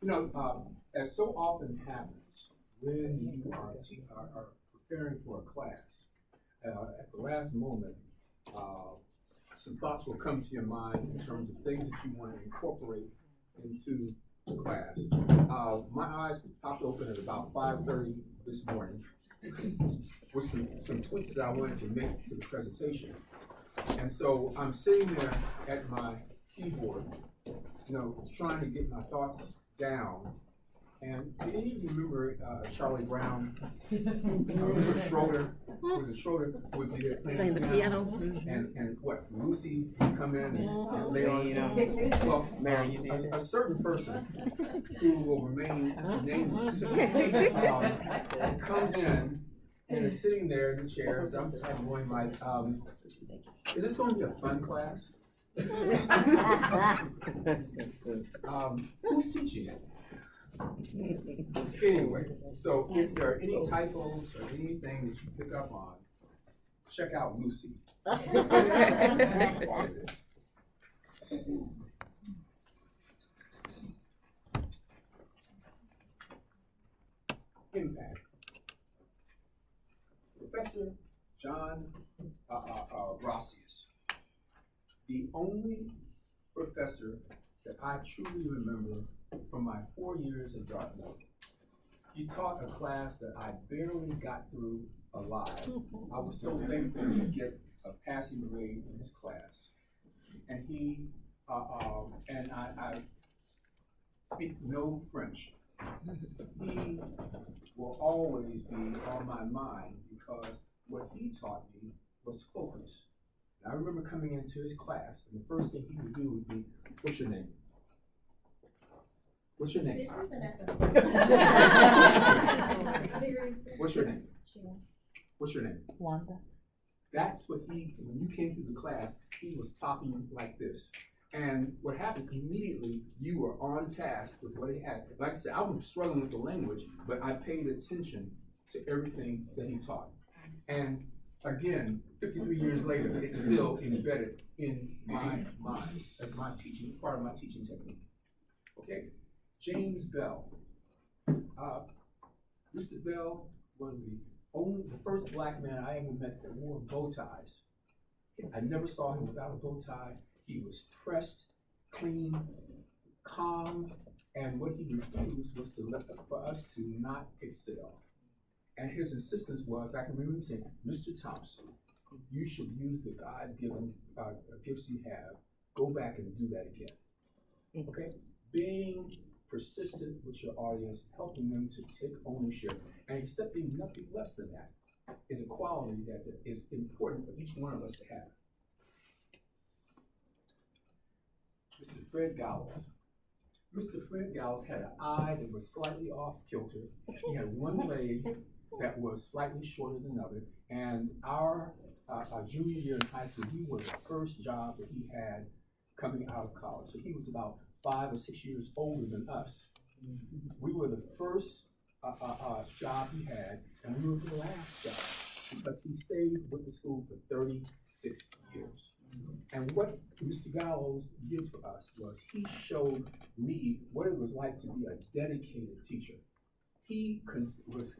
As so often happens when you are preparing for a class, at the last moment, some thoughts will come to your mind in terms of things that you want to incorporate into the class. My eyes popped open at about 5:30 this morning with some tweets that I wanted to make to the presentation. And so I'm sitting there at my keyboard, trying to get my thoughts down. And do any of you remember Charlie Brown? Remember Schroeder? Was it Schroeder would be there playing the piano? And what, Lucy would come in and lay on. Well, a certain person who will remain nameless comes in and is sitting there in the chair. So I'm just kind of going like, is this going to be a fun class? Who's teaching it? Anyway, so if there are any typos or anything that you pick up on, check out Lucy. Impact. Professor John Rossius, the only professor that I truly remember from my 4 years at Dartmouth. He taught a class that I barely got through alive. I was so thankful to get a passing grade in his class. And and I speak no French. He will always be on my mind because what he taught me was focus. And I remember coming into his class, and the first thing he would do would be, "What's your name? What's your name? What's your name? What's your name?" Wanda. That's what when you came through the class, he was talking like this. And what happened, immediately you were on task with what he had. Like I said, I was struggling with the language, but I paid attention to everything that he taught. And again, 53 years later, it's still embedded in my mind as my teaching, part of my teaching technique. Okay, James Bell. Mr. Bell was the first black man I ever met that wore bow ties. I never saw him without a bow tie. He was pressed, clean, calm, and what he refused was for us to not excel. And his insistence was, I can remember him saying, "Mr. Thompson, you should use the God-given gifts you have. Go back and do that again." Okay? Being persistent with your audience, helping them to take ownership, and accepting nothing less than that is a quality that is important for each one of us to have. Mr. Fred Gallows. Mr. Fred Gallows had an eye that was slightly off kilter. He had one leg that was slightly shorter than the other. And our junior year in high school, we were the first job that he had coming out of college. So he was about 5 or 6 years older than us. We were the first job he had, and we were the last job because he stayed with the school for 36 years. And what Mr. Gallows did for us was he showed me what it was like to be a dedicated teacher. He was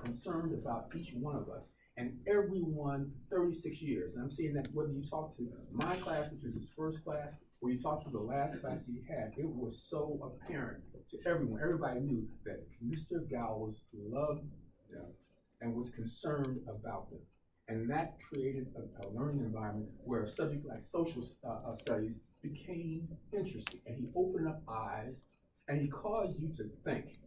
concerned about each one of us, and everyone 36 years. And I'm saying that whether you talk to my class, which was his first class, or you talk to the last class he had, it was so apparent to everyone. Everybody knew that Mr. Gallows loved them and was concerned about them. And that created a learning environment where a subject like social studies became interesting. And he opened up eyes, and he caused you to think.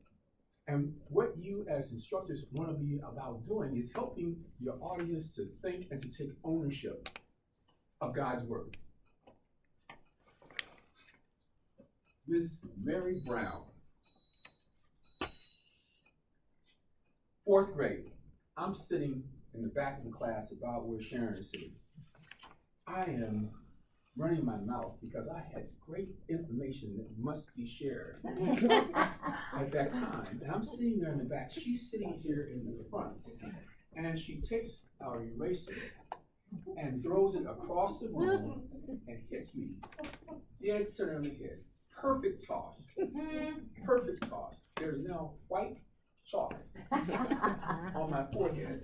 And what you as instructors want to be about doing is helping your audience to think and to take ownership of God's word. Ms. Mary Brown, 4th grade. I'm sitting in the back of the class about where Sharon is sitting. I am running my mouth because I had great information that must be shared at that time. And I'm sitting there in the back. She's sitting here in the front. And she takes our eraser and throws it across the room and hits me dead center in the head. perfect toss. Perfect toss. There's now white chalk on my forehead,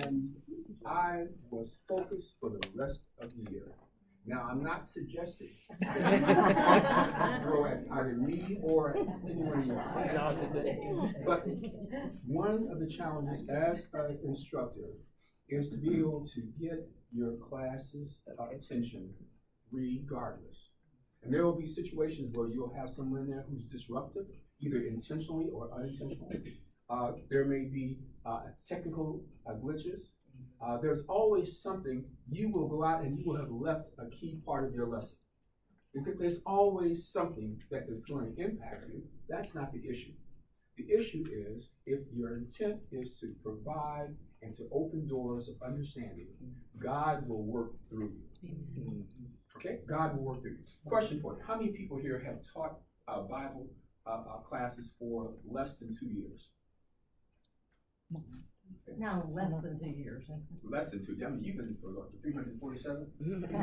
and I was focused for the rest of the year. Now, I'm not suggesting that you throw at either me or anyone in your class, but one of the challenges as an instructor is to be able to get your class's attention regardless. And there will be situations where you'll have someone in there who's disruptive, either intentionally or unintentionally. There may be technical glitches. There's always something. You will go out and you will have left a key part of your lesson. There's always something that is going to impact you. That's not the issue. The issue is if your intent is to provide and to open doors of understanding, God will work through you. Okay? God will work through you. Question for you. How many people here have taught Bible classes for less than 2 years? Okay. No, less than 2 years. Less than 2. I mean, you've been for what, 347? Okay.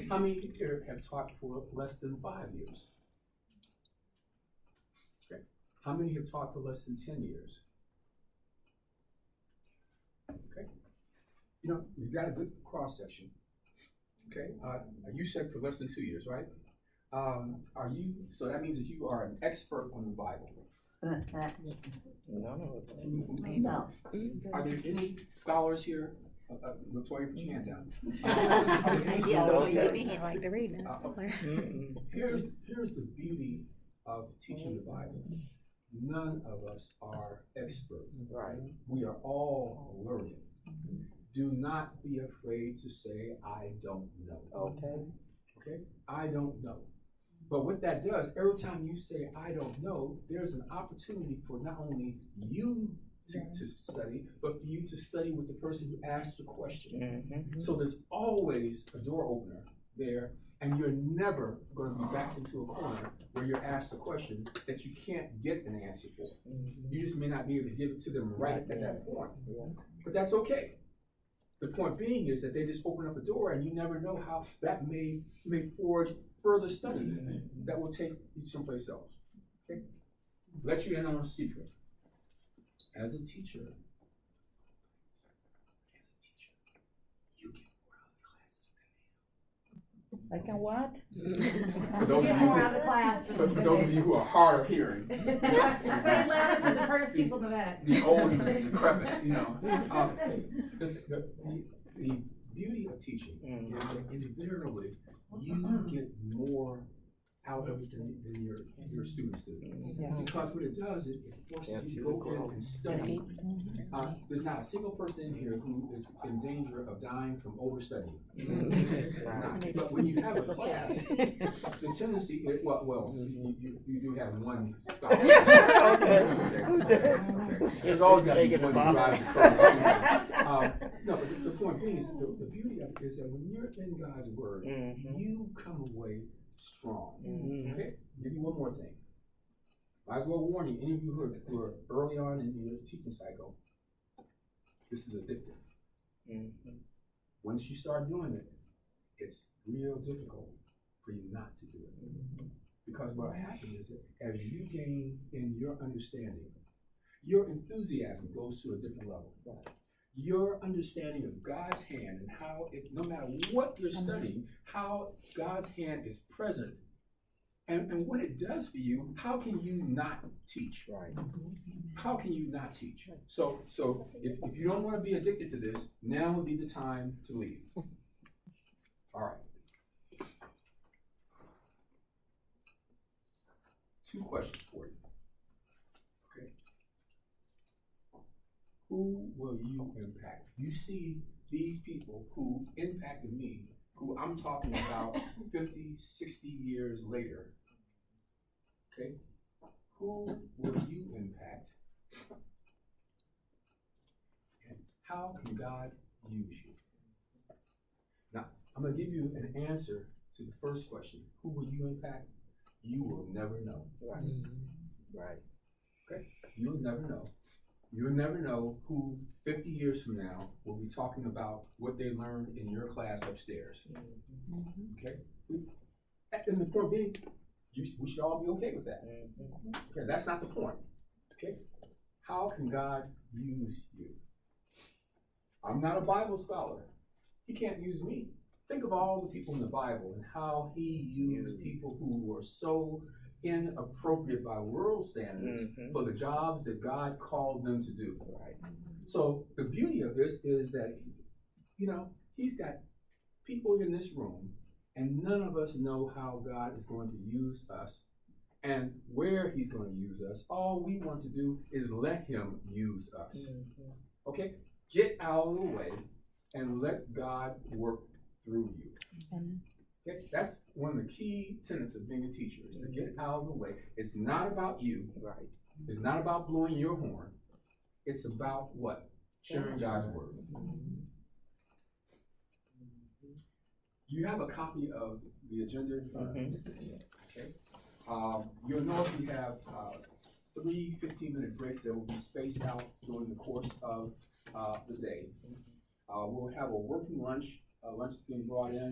How many here have taught for less than 5 years? Okay. How many have taught for less than 10 years? Okay. You know, you've got a good cross section. Okay. You said for less than 2 years, right? So that means that you are an expert on the Bible. No. Are there any scholars here? Latoya, put your hand down. Are there any scholars here? He like to read now. Here's the beauty of teaching the Bible. None of us are experts. Right. We are all learning. Do not be afraid to say, I don't know. Okay. Okay? I don't know. But what that does, every time you say, I don't know, there's an opportunity for not only you to study, but for you to study with the person who asked the question. So there's always a door opener there, and you're never going to be backed into a corner where you're asked a question that you can't get an answer for. You just may not be able to give it to them right at that point. But that's okay. The point being is that they just open up a door, and you never know how that may forge further study that will take you someplace else. Okay? Let you in on a secret. As a teacher, you get more out of the classes than I can what? For those Get of you more who- out of the class. For those of you who are hard of hearing, Say louder for the first people in the back. the old and the decrepit, you know. The beauty of teaching is that invariably you get more out of it than your students do. Because what it does, it forces you to go in and study. There's not a single person in here who is in danger of dying from overstudying. But when you have a class, the tendency is, you do have one scholar. Okay. There's always got to be one who drives the car. No, but the point being is the beauty of it is that when you're in God's word, you come away strong. Okay? Give you one more thing. Might as well warn you, any of you who are early on in your teaching cycle, this is addictive. Once you start doing it, it's real difficult for you not to do it. Because what happens is that as you gain in your understanding, your enthusiasm goes to a different level. Your understanding of God's hand and how it, no matter what you're studying, how God's hand is present and what it does for you, how can you not teach? Right. How can you not teach? So if you don't want to be addicted to this, now would be the time to leave. All right. 2 questions for you. Okay. Who will you impact? You see these people who impacted me, who I'm talking about 50, 60 years later. Okay? Who will you impact? And how can God use you? Now, I'm going to give you an answer to the first question. Who will you impact? You will never know. Right. Right. Okay? You'll never know. You'll never know who 50 years from now will be talking about what they learned in your class upstairs. Okay? And the point being, we should all be okay with that. Okay, that's not the point. Okay, how can God use you? I'm not a Bible scholar. He can't use me. Think of all the people in the Bible and how he used people who were so inappropriate by world standards for the jobs that God called them to do. Right. So the beauty of this is that, he's got people in this room, and none of us know how God is going to use us and where he's going to use us. All we want to do is let him use us. Okay? Get out of the way and let God work through you. Okay? That's one of the key tenets of being a teacher, is to get out of the way. It's not about you. Right. It's not about blowing your horn. It's about what? Sharing God's word. You have a copy of the agenda in front of you. Okay. You'll know if you have 3 15-minute breaks that will be spaced out during the course of the day. We'll have a working lunch. Lunch is being brought in.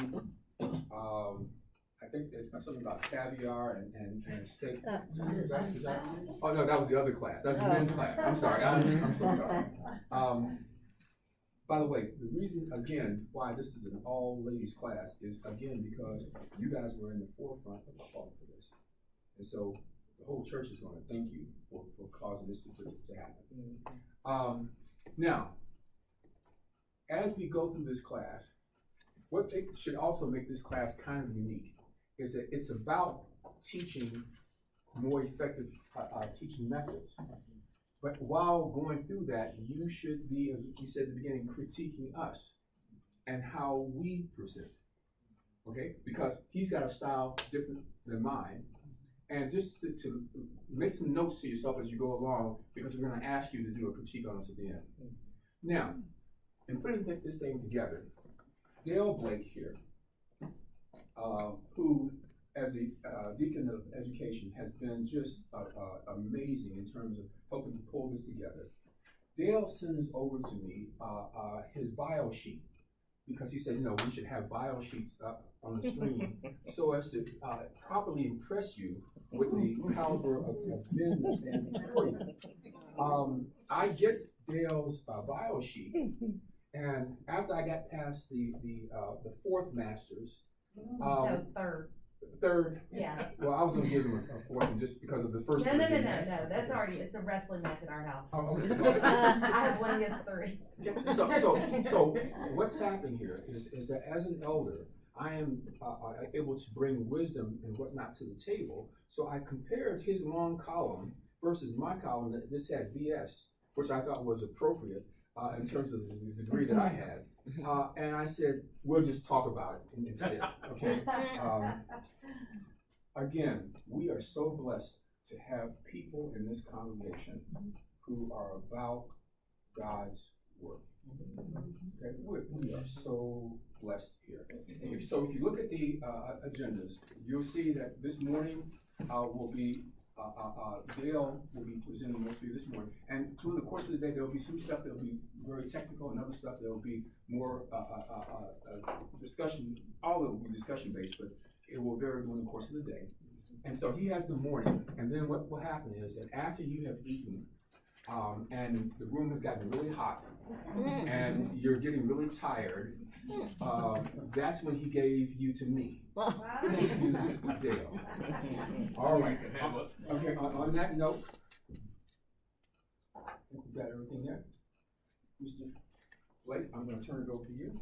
I think there's something about caviar and steak. Is that? Oh no, that was the other class. That's the men's class. I'm sorry. I'm so sorry. By the way, the reason, again, why this is an all-ladies class is, again, because you guys were in the forefront of the call for this. And so the whole church is going to thank you for causing this to happen. Now, as we go through this class, what should also make this class kind of unique is that it's about teaching more effective teaching methods. But while going through that, you should be, as we said at the beginning, critiquing us and how we present. Okay? Because he's got a style different than mine. And just to make some notes to yourself as you go along, because we're going to ask you to do a critique on us at the end. Now, in putting this thing together, Dale Blake here, who, as the deacon of education, has been just amazing in terms of helping to pull this together. Dale sends over to me his bio sheet, because he said, we should have bio sheets up on the screen so as to properly impress you with the caliber of men that stand before you. I get Dale's bio sheet, and after I got past the fourth masters, No, third. Third? Yeah. Well, I was going to give them a fourth one just because of the first No, three. no. That's already, it's a wrestling match at our house. Oh, okay. I have one against 3. So what's happening here is that as an elder, I am able to bring wisdom and whatnot to the table. So I compared his long column versus my column that this had BS, which I thought was appropriate in terms of the degree that I had. And I said, we'll just talk about it instead, okay? Again, we are so blessed to have people in this congregation who are about God's work. Okay, we are so blessed here. If you look at the agendas, you'll see that this morning will be Dale will be presenting mostly this morning, and through the course of the day, there will be some stuff that will be very technical, and other stuff that will be more discussion. All of it will be discussion based, but it will vary during the course of the day. And so he has the morning, and then what will happen is that after you have eaten, and the room has gotten really hot, and you're getting really tired, that's when he gave you to me. Dale. All right. Okay, on that note, you got everything there? Mr. Blake, I'm going to turn it over to you.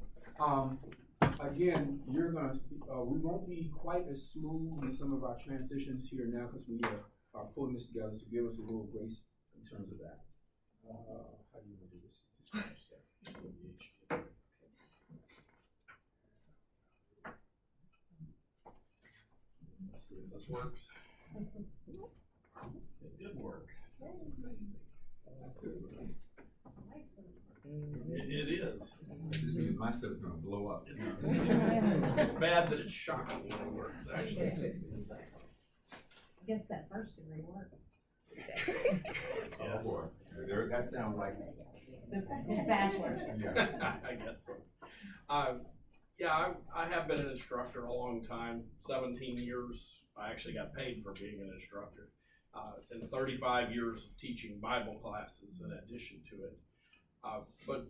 Again, you're going to, we won't be quite as smooth in some of our transitions here now because we are pulling this together, so give us a little grace in terms of that. How do you want to do this? Let's see if this works. It did work. It is. This means my stuff is going to blow up. It's bad that it's shocking when it works, actually. I guess that first degree worked. Oh boy, that sounds like It's bachelor's. yeah. I guess so. Yeah, I have been an instructor a long time, 17 years. I actually got paid for being an instructor. And 35 years of teaching Bible classes in addition to it. But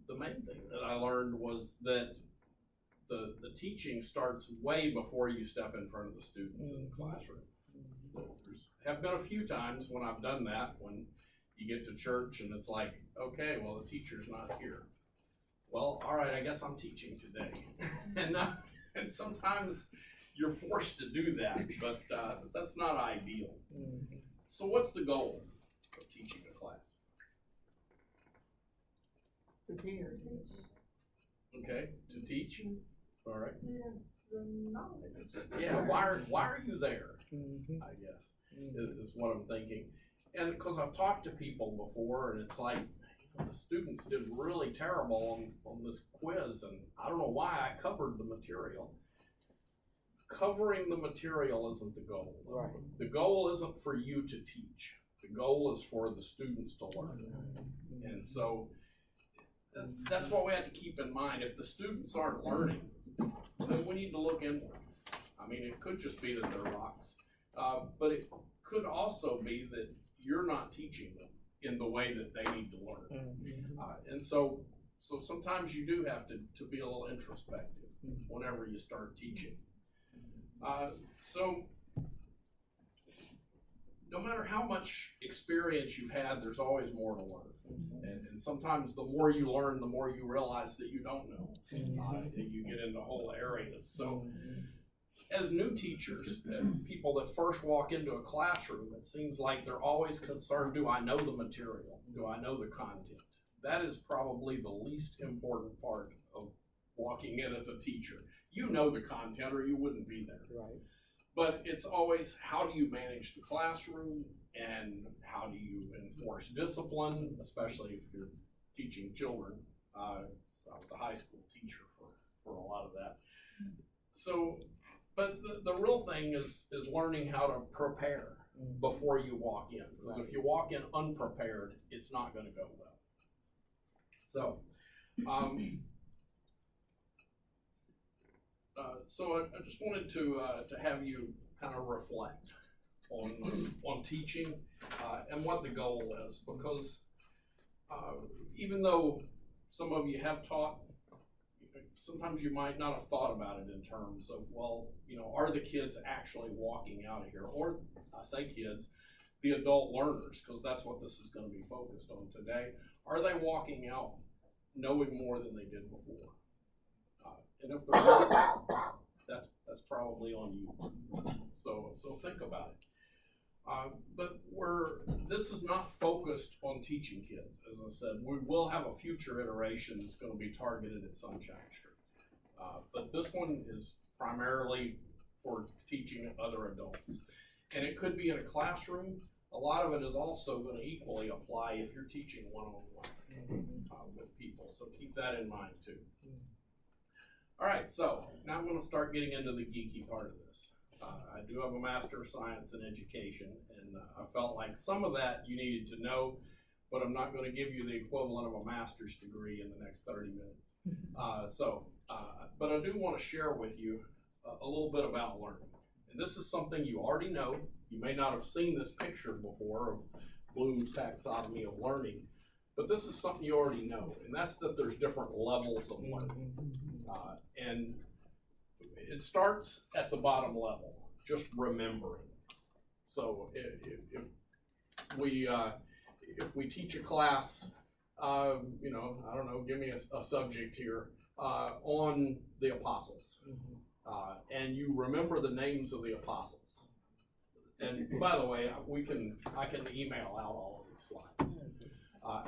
the main thing that I learned was that the teaching starts way before you step in front of the students in the classroom. There's have been a few times when I've done that, when you get to church and it's like, okay, well, the teacher's not here. Well, all right, I guess I'm teaching today. And sometimes you're forced to do that, but that's not ideal. So what's the goal of teaching a class? To teach. Okay, to teach. All right. It's the knowledge. Yeah, why are you there? I guess is what I'm thinking. And because I've talked to people before, and it's like, the students did really terrible on this quiz, and I don't know why I covered the material. Covering the material isn't the goal. Right. The goal isn't for you to teach. The goal is for the students to learn. And so that's what we have to keep in mind. If the students aren't learning, then we need to look inward. I mean, it could just be that they're rocks, but it could also be that you're not teaching them in the way that they need to learn. And so sometimes you do have to be a little introspective whenever you start teaching. So no matter how much experience you've had, there's always more to learn. And sometimes the more you learn, the more you realize that you don't know. And you get into whole areas. So as new teachers, people that first walk into a classroom, it seems like they're always concerned, do I know the material? Do I know the content? That is probably the least important part of walking in as a teacher. You know the content or you wouldn't be there. Right. But it's always, how do you manage the classroom and how do you enforce discipline, especially if you're teaching children. So I was a high school teacher for a lot of that. So, but the real thing is learning how to prepare before you walk in. Because if you walk in unprepared, it's not going to go well. So, so I just wanted to have you kind of reflect on teaching and what the goal is, because even though some of you have taught, sometimes you might not have thought about it in terms of, well, you know, are the kids actually walking out of here? Or I say kids, the adult learners, because that's what this is going to be focused on today. Are they walking out knowing more than they did before? And if they're not, that's probably on you. So think about it. But this is not focused on teaching kids. As I said, we will have a future iteration that's going to be targeted at Sunshine Street. But this one is primarily for teaching other adults. And it could be in a classroom. A lot of it is also going to equally apply if you're teaching one-on-one with people. So keep that in mind too. All right, so now I'm going to start getting into the geeky part of this. I do have a Master of Science in Education, and I felt like some of that you needed to know, but I'm not going to give you the equivalent of a master's degree in the next 30 minutes. But I do want to share with you a little bit about learning. And this is something you already know. You may not have seen this picture before of Bloom's taxonomy of learning, but this is something you already know, and that's that there's different levels of learning. And it starts at the bottom level, just remembering. So if we teach a class, you know, I don't know, give me a subject here on the apostles, and you remember the names of the apostles. And by the way, I can email out all of these slides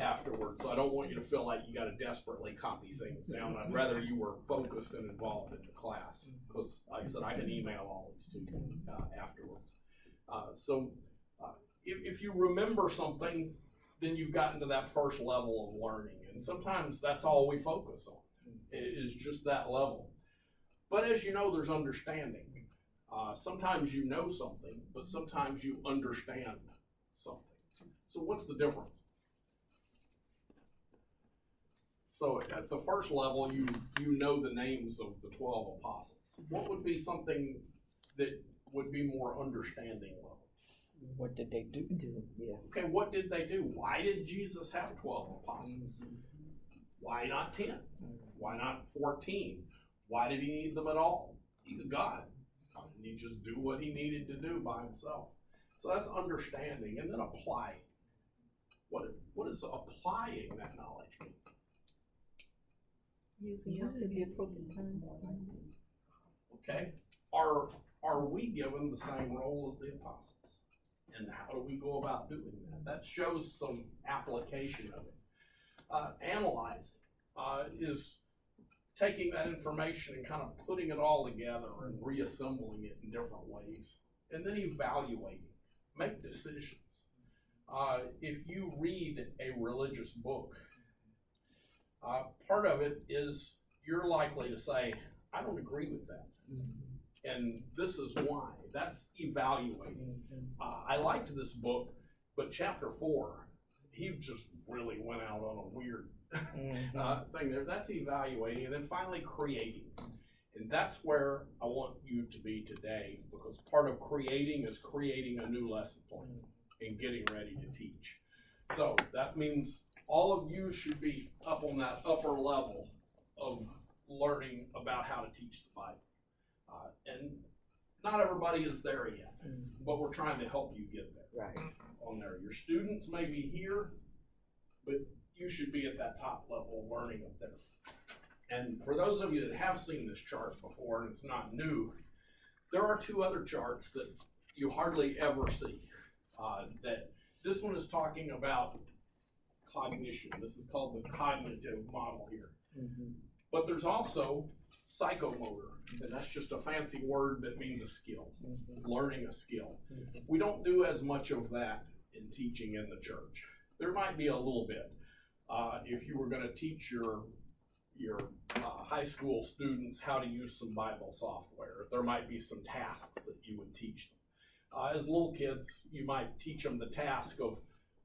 afterwards. So I don't want you to feel like you got to desperately copy things down. I'd rather you were focused and involved in the class, because like I said, I can email all these to you afterwards. If you remember something, then you've gotten to that first level of learning. And sometimes that's all we focus on, is just that level. But as you know, there's understanding. Sometimes you know something, but sometimes you understand something. So what's the difference? So at the first level, you know the names of the 12 apostles. What would be something that would be more understanding level? What did they do? Yeah. Okay, what did they do? Why did Jesus have 12 apostles? Why not 10? Why not 14? Why did he need them at all? He's God. Didn't he just do what he needed to do by himself? So that's understanding, and then applying. What does applying that knowledge mean? Using it at the appropriate time. Okay, are we given the same role as the apostles? And how do we go about doing that? That shows some application of it. Analyzing is taking that information and kind of putting it all together and reassembling it in different ways, and then evaluating, make decisions. If you read a religious book, part of it is you're likely to say, I don't agree with that. And this is why. That's evaluating. I liked this book, but chapter 4, he just really went out on a weird thing there. That's evaluating, and then finally creating. And that's where I want you to be today, because part of creating is creating a new lesson plan and getting ready to teach. So that means all of you should be up on that upper level of learning about how to teach the Bible. And not everybody is there yet, but we're trying to help you get there. Right. On there. Your students may be here, but you should be at that top level of learning up there. And for those of you that have seen this chart before, and it's not new, there are 2 other charts that you hardly ever see. That this one is talking about cognition. This is called the cognitive model here. But there's also psychomotor, and that's just a fancy word that means a skill, learning a skill. We don't do as much of that in teaching in the church. There might be a little bit. If you were going to teach your high school students how to use some Bible software, there might be some tasks that you would teach them. As little kids, you might teach them the task of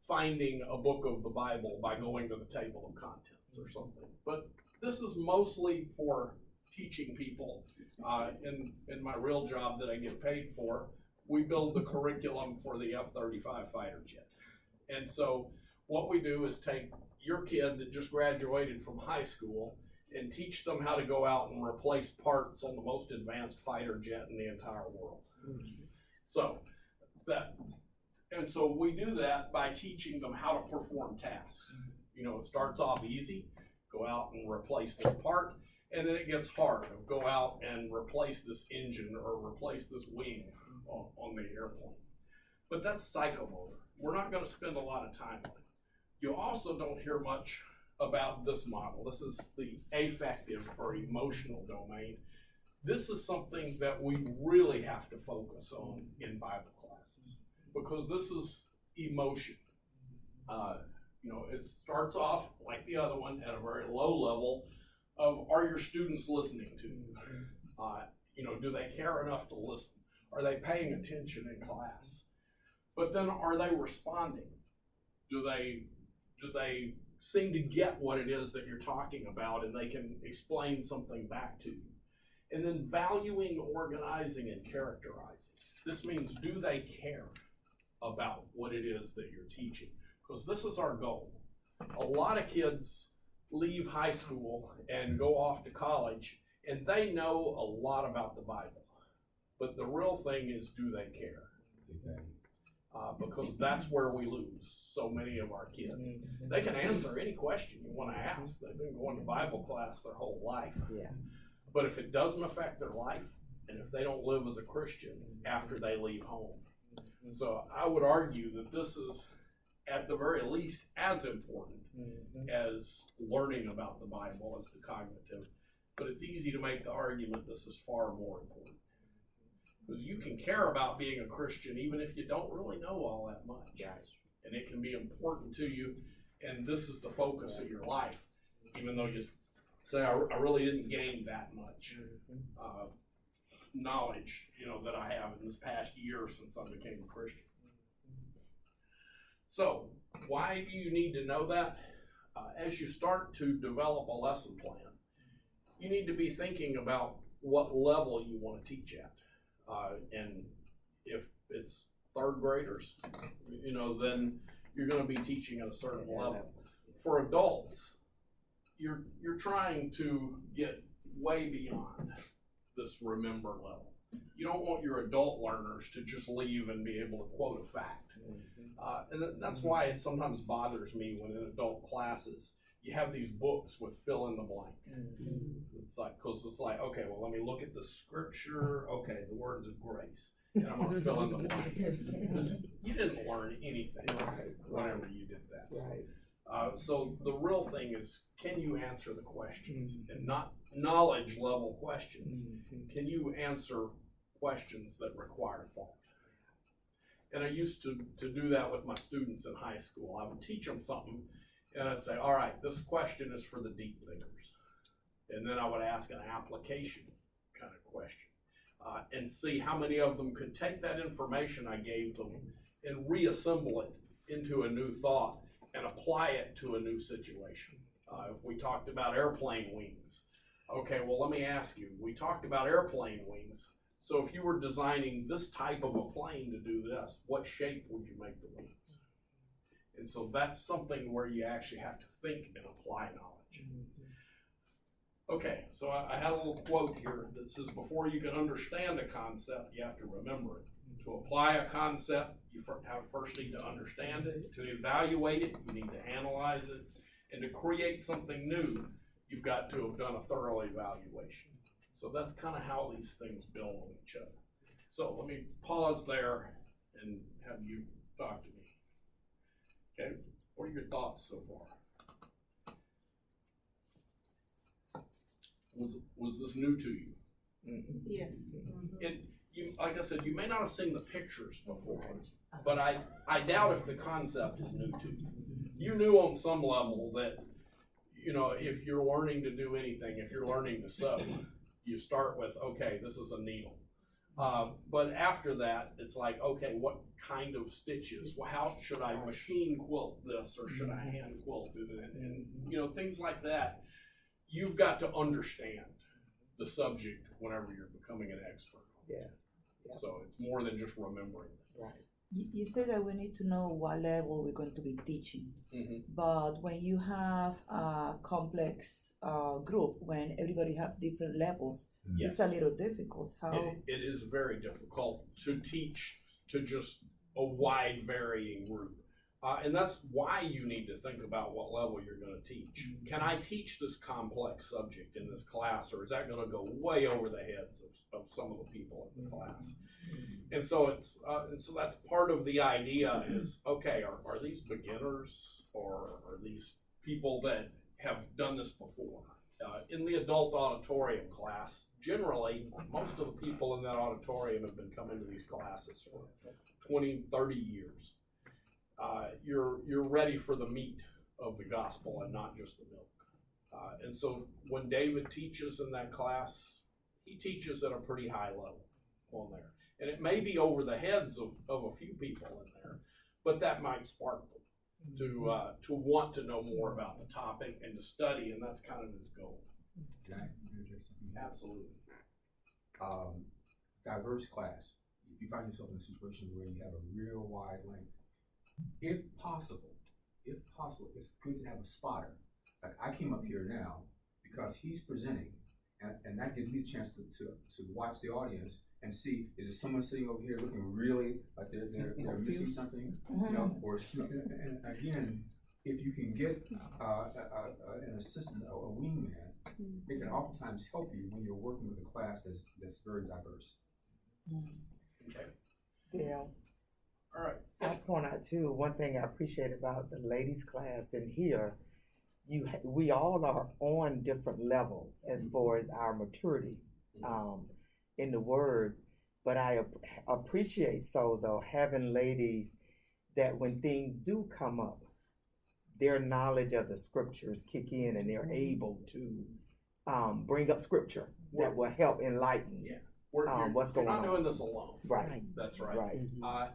finding a book of the Bible by going to the table of contents or something. But this is mostly for teaching people. In my real job that I get paid for, we build the curriculum for the F-35 fighter jet. And so what we do is take your kid that just graduated from high school and teach them how to go out and replace parts on the most advanced fighter jet in the entire world. So we do that by teaching them how to perform tasks. You know, it starts off easy, go out and replace this part, and then it gets hard. Go out and replace this engine or replace this wing on the airplane. But that's psychomotor. We're not going to spend a lot of time on it. You also don't hear much about this model. This is the affective or emotional domain. This is something that we really have to focus on in Bible classes, because this is emotion. It starts off like the other one at a very low level of, are your students listening to you? Do they care enough to listen? Are they paying attention in class? But then, are they responding? Do they seem to get what it is that you're talking about, and they can explain something back to you? And then valuing, organizing, and characterizing. This means, do they care about what it is that you're teaching? Because this is our goal. A lot of kids leave high school and go off to college, and they know a lot about the Bible. But the real thing is, do they care? Because that's where we lose so many of our kids. They can answer any question you want to ask. They've been going to Bible class their whole life. Yeah. But if it doesn't affect their life, and if they don't live as a Christian after they leave home. So I would argue that this is, at the very least, as important as learning about the Bible as the cognitive. But it's easy to make the argument this is far more important. Because you can care about being a Christian even if you don't really know all that much. Yes. And it can be important to you, and this is the focus of your life, even though you say, I really didn't gain that much knowledge, that I have in this past year since I became a Christian. So, why do you need to know that? as you start to develop a lesson plan, you need to be thinking about what level you want to teach at. And if it's third graders, you know, then you're going to be teaching at a certain level. For adults, you're trying to get way beyond this remember level. You don't want your adult learners to just leave and be able to quote a fact. And that's why it sometimes bothers me when in adult classes you have these books with fill in the blank. It's like, cause it's like, okay, well, let me look at the scripture. Okay, the word is grace, and I'm gonna fill in the blank. Because you didn't learn anything whenever you did that. Right. So the real thing is, can you answer the questions, and not knowledge level questions? Can you answer questions that require thought? And I used to do that with my students in high school. I would teach them something, and I'd say, all right, this question is for the deep thinkers. And then I would ask an application kind of question and see how many of them could take that information I gave them and reassemble it into a new thought and apply it to a new situation. If we talked about airplane wings, okay, well, let me ask you, we talked about airplane wings. So if you were designing this type of a plane to do this, what shape would you make the wings? And so that's something where you actually have to think and apply knowledge. Okay, so I had a little quote here that says, before you can understand a concept, you have to remember it. To apply a concept, you first need to understand it. To evaluate it, you need to analyze it. And to create something new, you've got to have done a thorough evaluation. So that's kind of how these things build on each other. So let me pause there and have you talk to me. Okay, what are your thoughts so far? Was this new to you? Yes. You, like I said, you may not have seen the pictures before, but I doubt if the concept is new to you. You knew on some level that, you know, if you're learning to do anything, if you're learning to sew, you start with, okay, this is a needle. But after that, it's like, okay, what kind of stitches? Well, how should I machine quilt this, or should I hand quilt it? And you know, things like that. You've got to understand the subject whenever you're becoming an expert. Yeah. So it's more than just remembering. Right. You say that we need to know what level we're going to be teaching, but when you have a complex group, when everybody have different levels, it's a little difficult. How It is very difficult to teach to just a wide varying group. And that's why you need to think about what level you're going to teach. Can I teach this complex subject in this class, or is that going to go way over the heads of some of the people in the class? And so and so that's part of the idea is, okay, are these beginners, or are these people that have done this before? In the adult auditorium class, generally, most of the people in that auditorium have been coming to these classes for 20, 30 years. You're ready for the meat of the gospel and not just the milk. And so when David teaches in that class, he teaches at a pretty high level on there. And it may be over the heads of a few people in there, but that might spark them to want to know more about the topic and to study, and that's kind of his goal. Can I interject something? Absolutely. Diverse class. If you find yourself in a situation where you have a real wide length, if possible, it's good to have a spotter. Like I came up here now because he's presenting, and that gives me the chance to watch the audience and see, is there someone sitting over here looking really like they're missing something, you know, or and again, if you can get an assistant, a wingman, it can oftentimes help you when you're working with a class that's very diverse. Okay. Yeah. All right. I point out too, one thing I appreciate about the ladies class in here, we all are on different levels as far as our maturity in the word, but I appreciate though having ladies that when things do come up, their knowledge of the scriptures kick in and they're able to bring up scripture that will help enlighten. Yeah. What's going You're not on. doing this alone. Right. That's right. Right.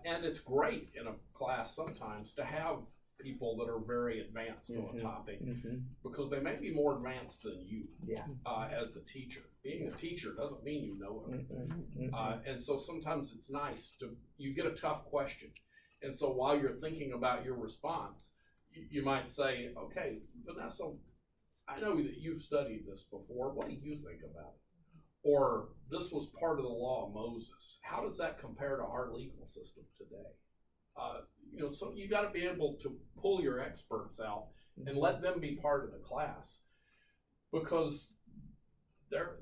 And it's great in a class sometimes to have people that are very advanced on a Mhm. topic, Mm-hmm. because they may be more advanced than you Yeah. as the teacher. Being a teacher doesn't mean you know everything. Mm-hmm. And so sometimes it's nice you get a tough question. And so while you're thinking about your response, you might say, okay, Vanessa, I know that you've studied this before. What do you think about it? Or this was part of the law of Moses. How does that compare to our legal system today? So you got to be able to pull your experts out and let them be part of the class, because their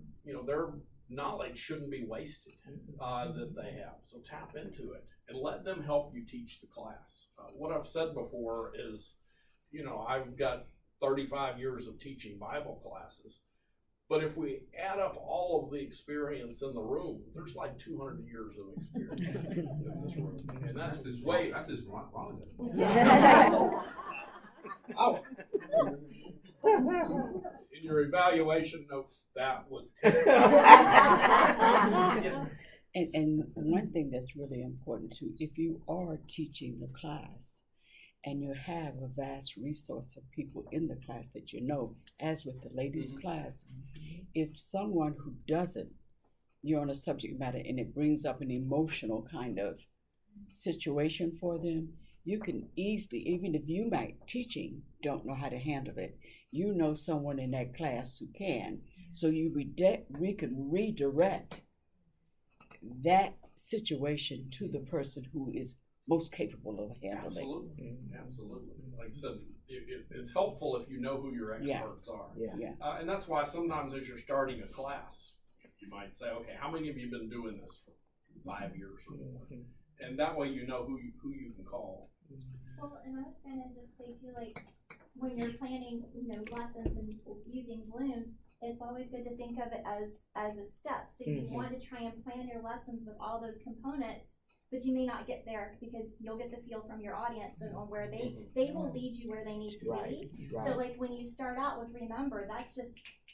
knowledge shouldn't be wasted that they have. So tap into it and let them help you teach the class. What I've said before is, I've got 35 years of teaching Bible classes, but if we add up all of the experience in the room, there's like 200 years of experience in this room, and that's just wrong. Oh. In your evaluation note, that was 10. Yes. And one thing that's really important too, if you are teaching the class and you have a vast resource of people in the class that you know, as with the ladies' class, if someone who doesn't, you're on a subject matter and it brings up an emotional kind of situation for them, you can easily, even if you might teaching don't know how to handle it, you know someone in that class who can. So we can redirect that situation to the person who is most capable of handling. Absolutely. Like I said, it's helpful if you know who your experts are. Yeah. And that's why sometimes as you're starting a class, you might say, okay, how many of you have been doing this for 5 years or more? And that way you know who you can call. Well, and I was gonna just say too, like, when you're planning, lessons and using blooms, it's always good to think of it as a step. So you want to try and plan your lessons with all those components, but you may not get there because you'll get the feel from your audience and on where they will lead you where they need to be. So like when you start out with remember, that's just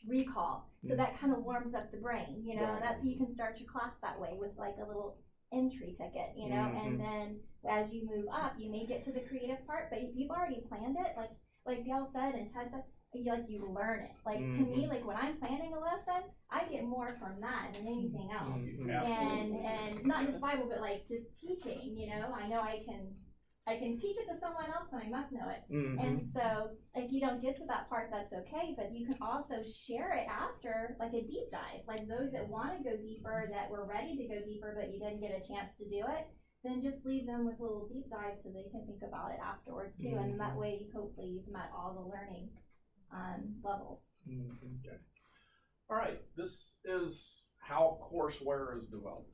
recall. So that kind of warms up the brain, that's so you can start your class that way with like a little entry ticket, and then as you move up, you may get to the creative part, but if you've already planned it, like Dale said and Ted said, you learn it. Like to me, like when I'm planning a lesson, I get more from that than anything else. And not just Bible, but like just teaching, I know I can teach it to someone else and I must know it. And so if you don't get to that part, that's okay, but you can also share it after, like a deep dive. Like those that want to go deeper, that were ready to go deeper, but you didn't get a chance to do it, then just leave them with little deep dives so they can think about it afterwards too. And that way, hopefully you've met all the learning levels. Okay. All right, this is how courseware is developed.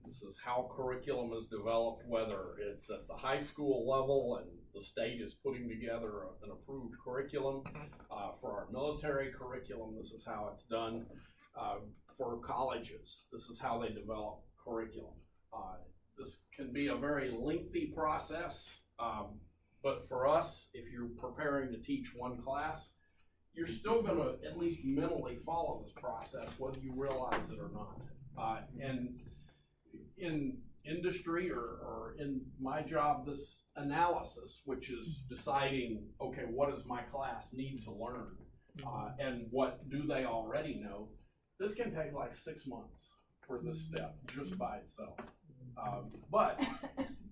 This is how curriculum is developed, whether it's at the high school level and the state is putting together an approved curriculum. For our military curriculum, this is how it's done. For colleges, this is how they develop curriculum. This can be a very lengthy process, but for us, if you're preparing to teach one class, you're still going to at least mentally follow this process, whether you realize it or not. And in industry or in my job, this analysis, which is deciding, okay, what does my class need to learn? And what do they already know? This can take like 6 months for this step just by itself. But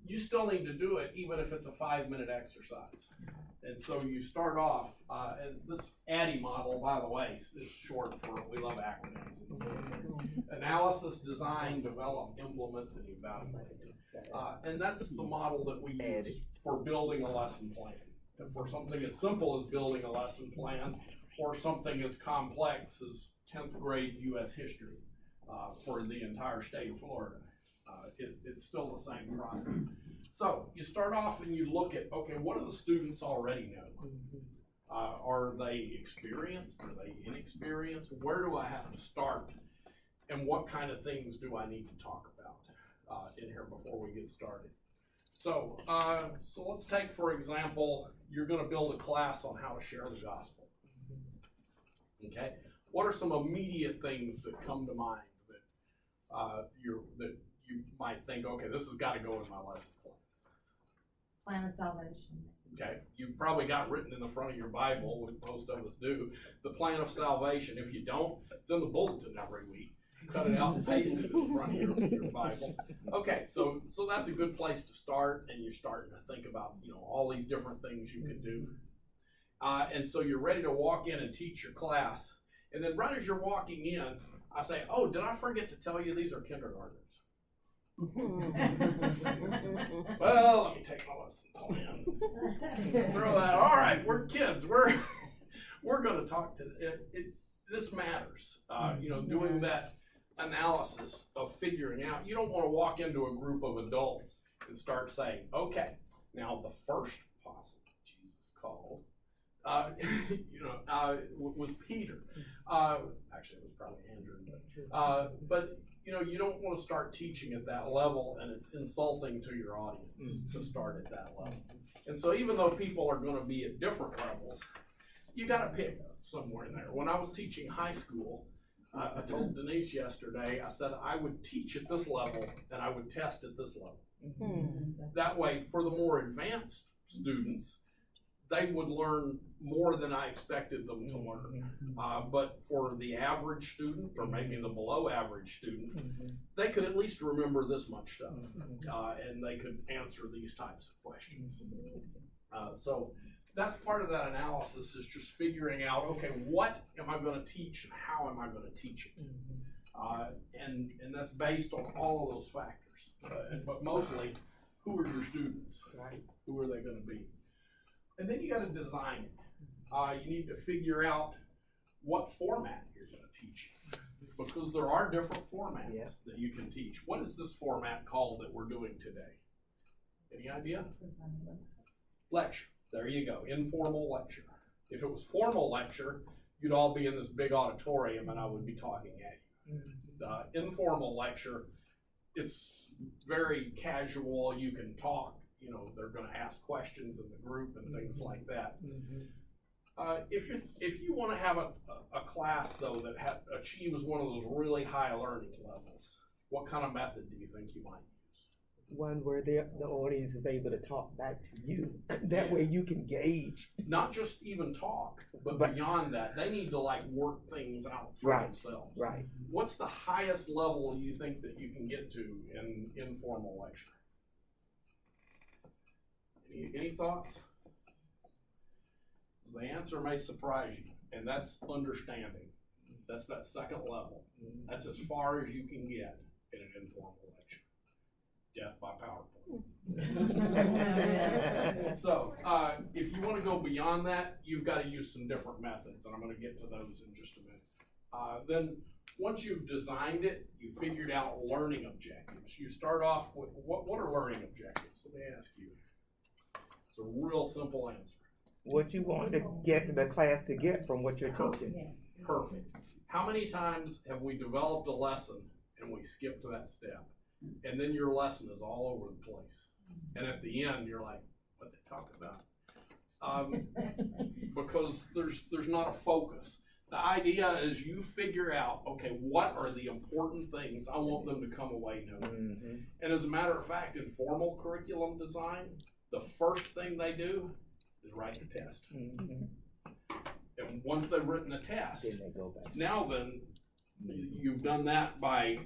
you still need to do it even if it's a 5-minute exercise. And so you start off, and this ADDIE model, by the way, is short for, we love acronyms. Analysis, design, develop, implement, and evaluate. And that's the model that we use for building a lesson plan. And for something as simple as building a lesson plan, or something as complex as 10th grade U.S. history for the entire state of Florida. It's still the same process. So you start off and you look at, okay, what do the students already know? Are they experienced? Are they inexperienced? Where do I have to start? And what kind of things do I need to talk about in here before we get started? So let's take, for example, you're going to build a class on how to share the gospel. Okay, what are some immediate things that come to mind that you might think, okay, this has got to go in my lesson plan? Plan of salvation. Okay, you've probably got written in the front of your Bible, which most of us do, the plan of salvation. If you don't, it's in the bulletin every week. Cut it out and paste it in the front of your Bible. Okay, so that's a good place to start, and you're starting to think about, you know, all these different things you can do. And so you're ready to walk in and teach your class. And then right as you're walking in, I say, oh, did I forget to tell you these are kindergartners? Well, let me take my lesson plan. Throw that. All right, we're kids. We're going to talk to this matters. You know, doing that analysis of figuring out. You don't want to walk into a group of adults and start saying, okay, now the first apostle Jesus called, was Peter. Actually, it was probably Andrew. But you know, you don't want to start teaching at that level, and it's insulting to your audience to start at that level. And so even though people are going to be at different levels, you got to pick somewhere in there. When I was teaching high school, I told Denise yesterday, I said I would teach at this level and I would test at this level. That way, for the more advanced students, they would learn more than I expected them to learn. But for the average student, or maybe the below average student, they could at least remember this much stuff, and they could answer these types of questions. So that's part of that analysis, is just figuring out, okay, what am I going to teach and how am I going to teach it? And that's based on all of those factors. But mostly, who are your students? Right? Who are they going to be? And then you got to design it. You need to figure out what format you're going to teach in, because there are different formats that you can teach. What is this format called that we're doing today? Any idea? Lecture. There you go. Informal lecture. If it was formal lecture, you'd all be in this big auditorium and I would be talking at you. Informal lecture, it's very casual. You can talk. You know, they're going to ask questions in the group and things like that. If you want to have a class, though, that achieves one of those really high learning levels, what kind of method do you think you might use? One where the audience is able to talk back to you. That way you can gauge. Not just even talk, but beyond that, they need to like work things out for themselves. Right. What's the highest level you think that you can get to in informal lecture? Any thoughts? The answer may surprise you, and that's understanding. That's that second level. That's as far as you can get in an informal lecture. Death by PowerPoint. So, if you want to go beyond that, you've got to use some different methods, and I'm going to get to those in just a minute. Then, once you've designed it, you figured out learning objectives. You start off with, what are learning objectives? Let me ask you. It's a real simple answer. What you want to get the class to get from what you're teaching. Perfect. How many times have we developed a lesson and we skipped that step? And then your lesson is all over the place. And at the end, you're like, what they talk about? Because there's not a focus. The idea is you figure out, okay, what are the important things I want them to come away knowing? And as a matter of fact, in formal curriculum design, the first thing they do is write the test. And once they've written the test, Then they go back. now then, you've done that by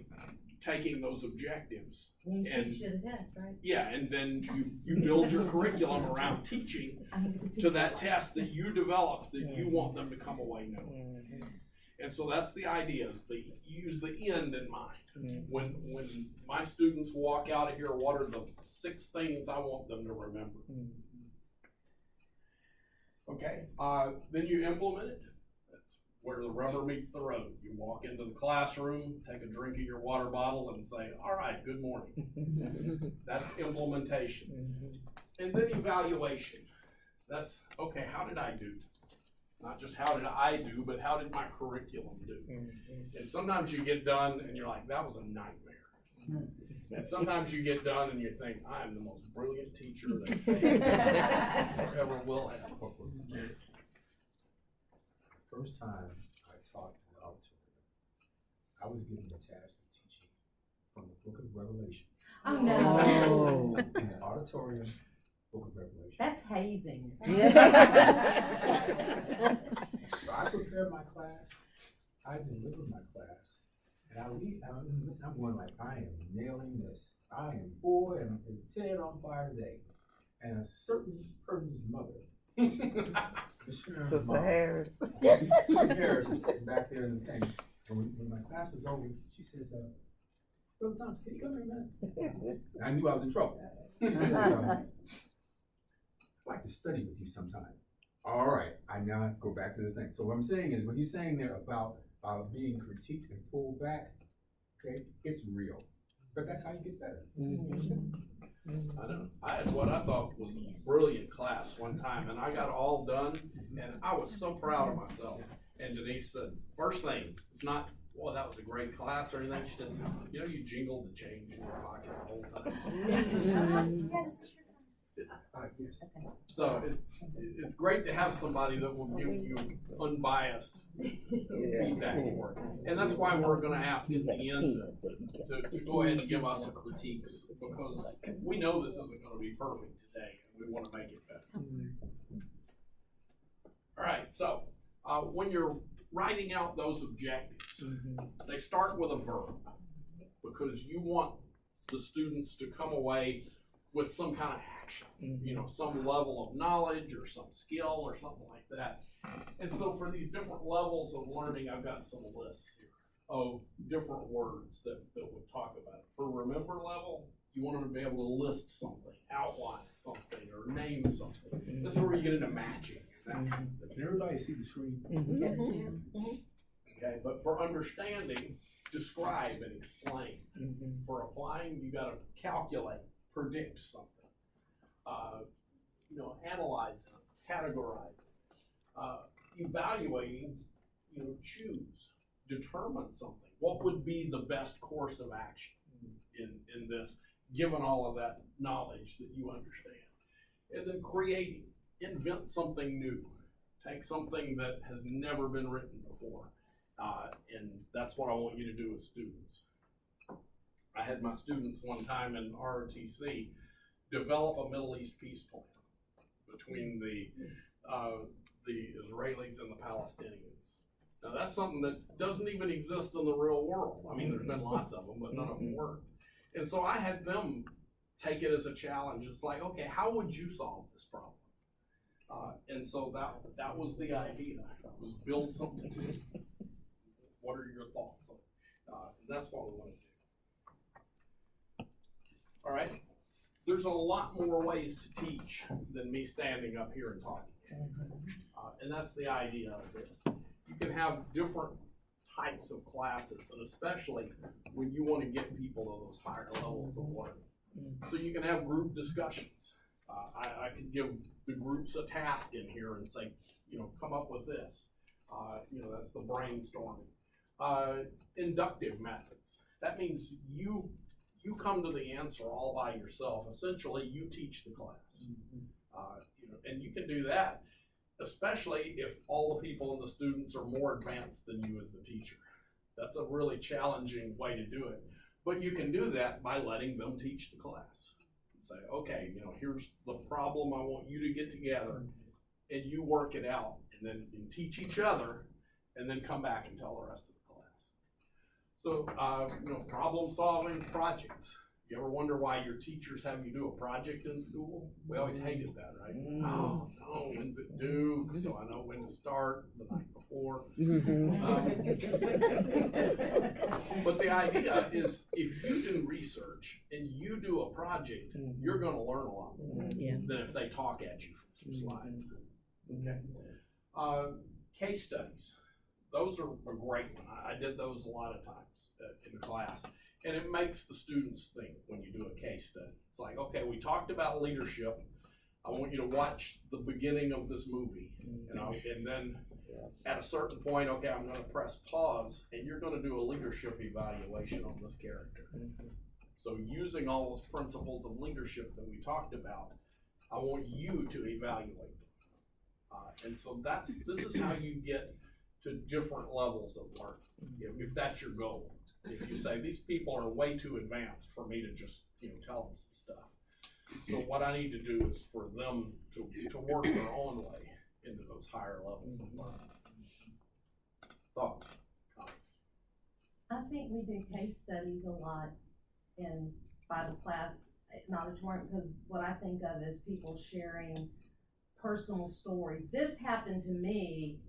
taking those objectives. You And- teach to the test, right? Yeah, and then you build your curriculum around teaching to that test that you developed that you want them to come away knowing. And so that's the idea, is that you use the end in mind. When my students walk out of here, what are the 6 things I want them to remember? Okay, then you implement it. That's where the rubber meets the road. You walk into the classroom, take a drink of your water bottle and say, all right, good morning. That's implementation. And then evaluation. That's, okay, how did I do? Not just how did I do, but how did my curriculum do? And sometimes you get done and you're like, that was a nightmare. And sometimes you get done and you think, I am the most brilliant teacher that ever will have. First time I taught in the auditorium, I was given the task of teaching from the book of Revelation. Oh, no. In the auditorium Book of Revelation. That's hazing. So I prepare my class, I deliver my class, and I leave, listen, I'm going like, I am nailing this. I am, boy, I'm dead on fire today. And a certain person's mother, Sister Harris. Sister Harris is sitting back there in the thing. And when my class was over, she says, Brother Thompson, can you come here, man? And I knew I was in trouble. She says, I'd like to study with you sometime. All right, I now have to go back to the thing. So what I'm saying is, what he's saying there about being critiqued and pulled back, okay, it's real. But that's how you get better. I know. I had what I thought was a brilliant class one time, and I got all done, and I was so proud of myself. And Denise said, first thing, it's not, well, that was a great class or anything. She said, you know, you jingled the change in your pocket the whole time. Yes. So it's great to have somebody that will give you unbiased feedback for it. And that's why we're going to ask at the end to go ahead and give us a critiques, because we know this isn't going to be perfect today, and we want to make it better. All right, so when you're writing out those objectives, they start with a verb, because you want the students to come away with some kind of action, you know, some level of knowledge or some skill or something like that. And so for these different levels of learning, I've got some lists here of different words that would talk about it. For remember level, you want them to be able to list something, outline something, or name something. This is where you get into matching. Can everybody see the screen? Yes. Okay, but for understanding, describe and explain. For applying, you gotta calculate, predict something, you know, analyze it, categorize it, evaluating, you know, choose, determine something. What would be the best course of action in this, given all of that knowledge that you understand? And then creating, invent something new, take something that has never been written before, and that's what I want you to do with students. I had my students one time in ROTC develop a Middle East peace plan between the Israelis and the Palestinians. Now that's something that doesn't even exist in the real world. I mean, there's been lots of them, but none of them worked. And so I had them take it as a challenge. It's like, okay, how would you solve this problem? And so that was the idea. Was build something new. What are your thoughts on it? And that's what we want to do. All right, there's a lot more ways to teach than me standing up here and talking. And that's the idea of this. You can have different types of classes, and especially when you want to get people to those higher levels of learning. So you can have group discussions. I could give the groups a task in here and say, you know, come up with this. You know, that's the brainstorming. Inductive methods. That means you come to the answer all by yourself. Essentially, you teach the class. You know, and you can do that, especially if all the people and the students are more advanced than you as the teacher. That's a really challenging way to do it. But you can do that by letting them teach the class. And say, okay, you know, here's the problem I want you to get together, and you work it out, and then you teach each other, and then come back and tell the rest of the class. So, you know, problem-solving projects. You ever wonder why your teachers have you do a project in school? We always hated that, right? Oh, no, when's it due? So I know when to start the night before. But the idea is, if you do research and you do a project, you're going to learn a lot more than if they talk at you from some slides. Okay. Case studies. Those are a great one. I did those a lot of times in class. And it makes the students think when you do a case study. It's like, okay, we talked about leadership. I want you to watch the beginning of this movie, you know, and then at a certain point, okay, I'm going to press pause, and you're going to do a leadership evaluation on this character. So using all those principles of leadership that we talked about, I want you to evaluate them. And so this is how you get to different levels of learning, if that's your goal. If you say these people are way too advanced for me to just, you know, tell them some stuff. So what I need to do is for them to work their own way into those higher levels of learning. Thoughts, comments? I think we do case studies a lot in Bible class, not auditorium, because what I think of is people sharing personal stories. This happened to me,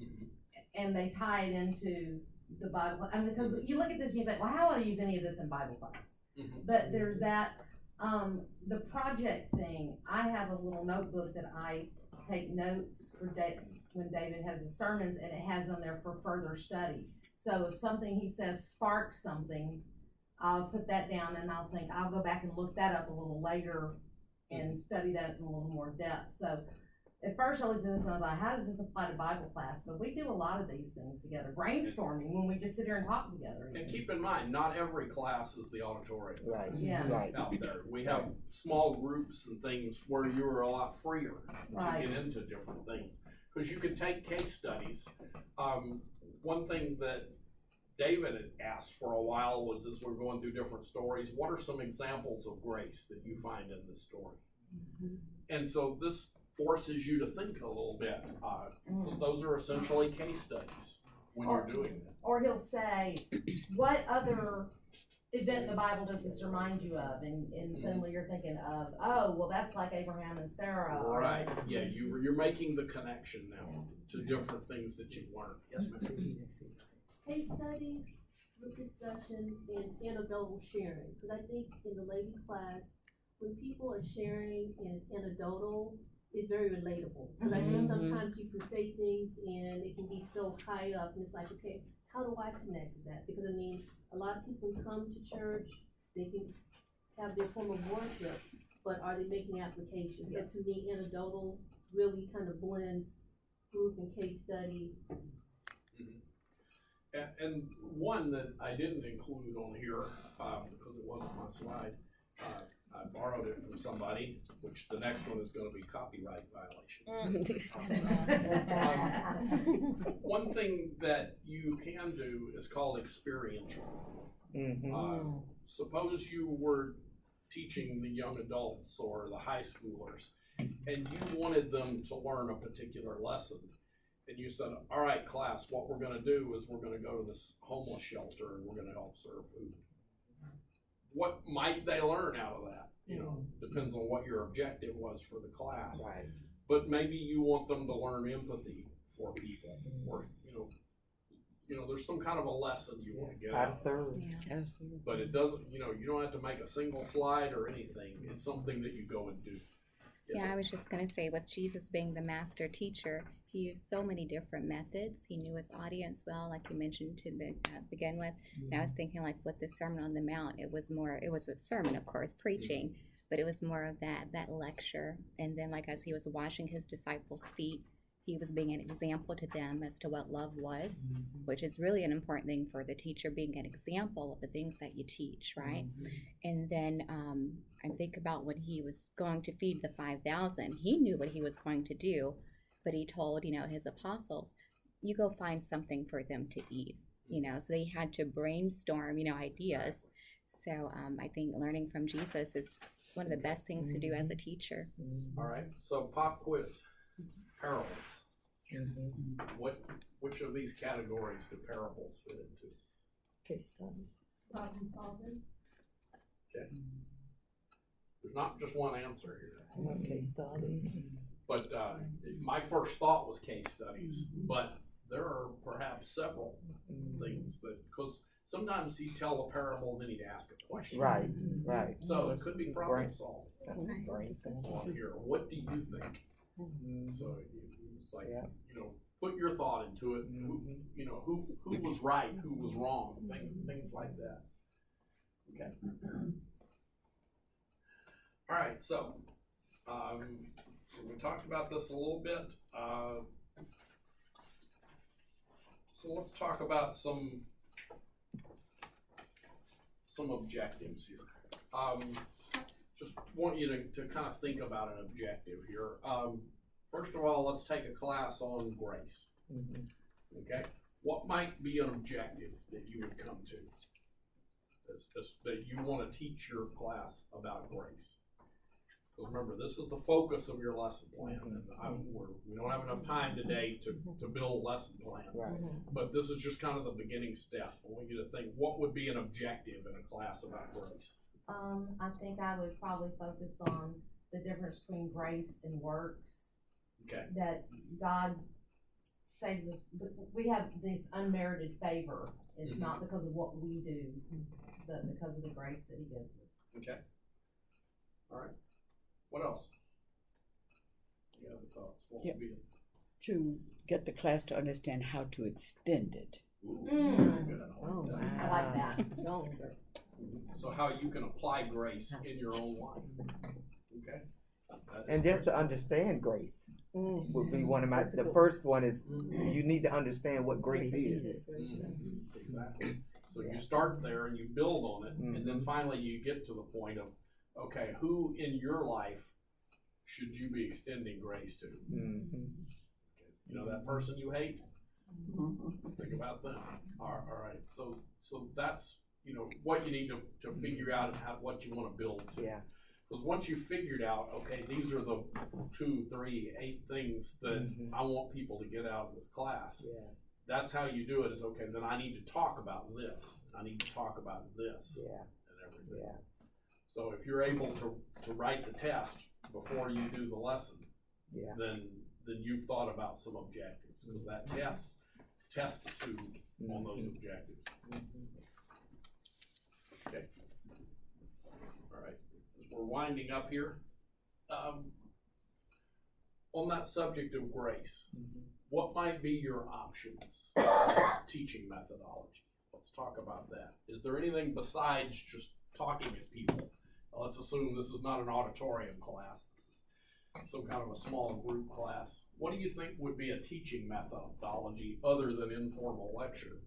and they tie it into the Bible. I mean, because you look at this and you think, well, how would I use any of this in Bible class? But there's that, the project thing. I have a little notebook that I take notes for when David has his sermons, and it has on there for further study. So if something he says sparks something, I'll put that down and I'll think, I'll go back and look that up a little later and study that in a little more depth. So at first I looked at this and I thought, how does this apply to Bible class? But we do a lot of these things together. Brainstorming when we just sit here and talk together. And keep in mind, not every class is the auditorium. Right, Yeah. right. Out there. We have small groups and things where you're a lot freer Right. to get into different things. Because you can take case studies. One thing that David had asked for a while was, as we're going through different stories, what are some examples of grace that you find in this story? And so this forces you to think a little bit, because those are essentially case studies when you're doing that. Or he'll say, what other event in the Bible does this remind you of? And suddenly you're thinking of, oh, well, that's like Abraham and Sarah. or- Right, yeah, you're making the connection now to different things that you've learned. Yes, ma'am? Case studies, group discussion, and anecdotal sharing. Because I think in the ladies' class, when people are sharing and it's anecdotal, it's very relatable. Because I think sometimes you can say things and it can be so high up, and it's like, okay, how do I connect to that? Because I mean, a lot of people come to church, they can have their form of worship, but are they making applications? So to me, anecdotal really kind of blends group and case study. And one that I didn't include on here, because it wasn't my slide, I borrowed it from somebody, which the next one is gonna be copyright violations. One thing that you can do is called experiential. Suppose you were teaching the young adults or the high schoolers, and you wanted them to learn a particular lesson. And you said, all right, class, what we're gonna do is we're gonna go to this homeless shelter and we're gonna help serve food. What might they learn out of that? You know, depends on what your objective was for the class. Right. But maybe you want them to learn empathy for people, or, you know, there's some kind of a lesson you wanna get How out to of serve. it. But it doesn't, you don't have to make a single slide or anything. It's something that you go and do. Yes. Yeah, I was just going to say, with Jesus being the master teacher, he used so many different methods. He knew his audience well, like you mentioned to begin with. And I was thinking, like, with the Sermon on the Mount, it was a sermon, of course, preaching, but it was more of that lecture. And then, like, as he was washing his disciples' feet, he was being an example to them as to what love was, which is really an important thing for the teacher, being an example of the things that you teach, right? And then I think about when he was going to feed the 5,000, he knew what he was going to do, but he told, his apostles, you go find something for them to eat, so they had to brainstorm, ideas. So I think learning from Jesus is one of the best things to do as a teacher. All right, so pop quiz. Parables. Which of these categories do parables fit into? Case studies. Problem solving. Okay. There's not just one answer here. Case studies. But my first thought was case studies, but there are perhaps several things that, because sometimes he'd tell a parable and then he'd ask a question. Right, right. So it could be problem solving. Brainstorm. On here, what do you think? So it's like, put your thought into it. Who was right, who was wrong, things like that. Okay. All right, so we talked about this a little bit. So let's talk about some objectives here. Just want you to kind of think about an objective here. First of all, let's take a class on grace. Okay, what might be an objective that you would come to? That you want to teach your class about grace? Because remember, this is the focus of your lesson plan, and we don't have enough time today to build lesson plans. Right. But this is just kind of the beginning step. I want you to think, what would be an objective in a class about grace? I think I would probably focus on the difference between grace and works. Okay. That God saves us, we have this unmerited favor. It's not because of what we do, but because of the grace that He gives us. Okay. All right. What else? Any other thoughts? What would be it? To get the class to understand how to extend it. Ooh, Mm. very good. Oh, I like that. So how you can apply grace in your own life. Okay. That And is just to understand grace would be one of my, the first one is, you need to understand what grace is. Exactly. So you start there and you build on it, and then finally you get to the point of, okay, who in your life should you be extending grace to? You know, that person you hate? Think about them. All right. So that's, you know, what you need to figure out and what you want to build to. Yeah. Because once you've figured out, okay, these are the 2, 3, 8 things that I want people to get out of this class. Yeah. That's how you do it, is okay, then I need to talk about this. I need to talk about this. Yeah. And everything. Yeah. So if you're able to write the test before you do the lesson, Yeah. then you've thought about some objectives. Because that test the student on those objectives. Okay. All right. As we're winding up here, on that subject of grace, what might be your options for teaching methodology? Let's talk about that. Is there anything besides just talking at people? Let's assume this is not an auditorium class. This is some kind of a small group class. What do you think would be a teaching methodology other than informal lecture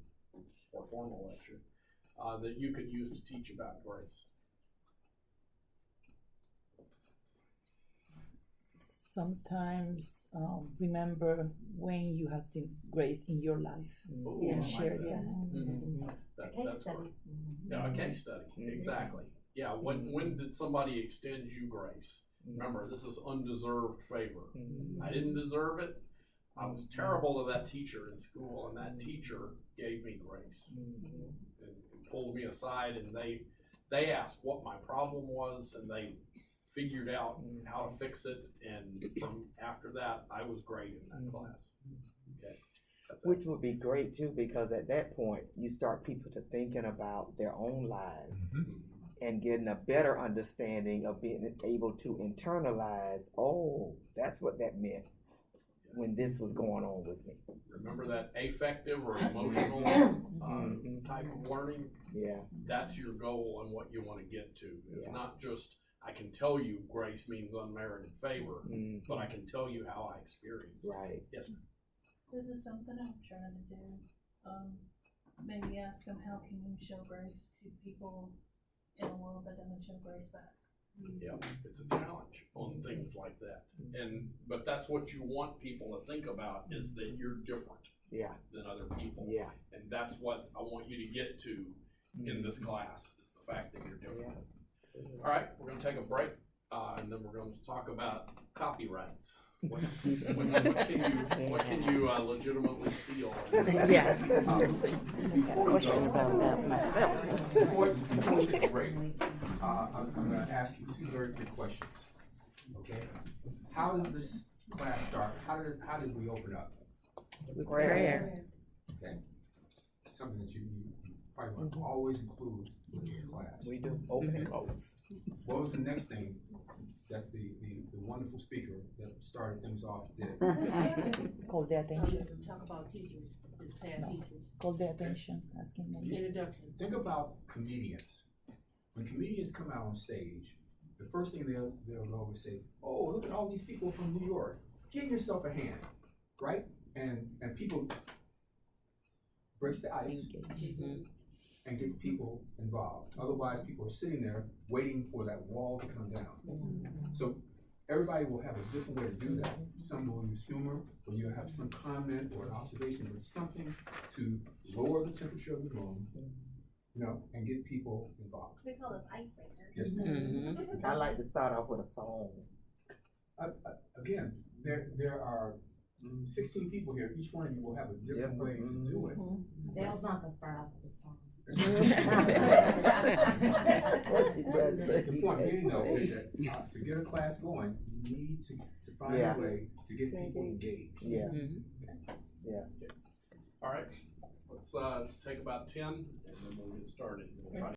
or formal lecture that you could use to teach about grace? Sometimes remember when you have seen grace in your life Ooh, and I like share that. that. Case That's study. great. Yeah, a case study, exactly. Yeah, when did somebody extend you grace? Remember, this is undeserved favor. I didn't deserve it. I was terrible to that teacher in school, and that teacher gave me grace and pulled me aside, and they asked what my problem was, and they figured out how to fix it, and from after that, I was great in that class. Okay. Which would be great too, because at that point, you start people to thinking about their own lives and getting a better understanding of being able to internalize, oh, that's what that meant when this was going on with me. Remember that affective or emotional type of learning? Yeah. That's your goal and what you want to get to. It's Yeah. not just, I can tell you grace means unmerited favor, but I can tell you how I experience it. Right. Yes, ma'am. This is something I'm trying to do. Maybe ask them, how can you show grace to people in a world that doesn't show grace back? Yeah, it's a challenge on things like that. But that's what you want people to think about, is that you're different than other people. Yeah. And that's what I want you to get to in this class, is the fact that you're different. All right, we're going to take a break, and then we're going to talk about copyrights. What can you legitimately steal? Questions about that myself. Before we take a break, I'm going to ask you 2 very quick questions. Okay? How did this class start? How did we open up? Prayer. Okay? Something that you probably want to always include in your class. We do open and close. What was the next thing that the wonderful speaker that started things off did? Call the attention. Talk about teachers, this past teachers. Call the attention. Asking them. Introduction. Think about comedians. When comedians come out on stage, the first thing they'll go and say, "Oh, look at all these people from New York. Give yourself a hand," right? And people breaks the ice and gets people involved. Otherwise, people are sitting there waiting for that wall to come down. So everybody will have a different way to do that. Some will use humor, or you'll have some comment or an observation, but something to lower the temperature of the room and get people involved. We call those icebreakers. Yes, ma'am. I like to start off with a song. Again, there are 16 people here. Each one of you will have a different way to do it. Dale's not gonna start off with a song. The point being though is that to get a class going, you need to find Yeah. a way to get people engaged. Yeah. All right, let's take about 10 and then we'll get started. We'll try to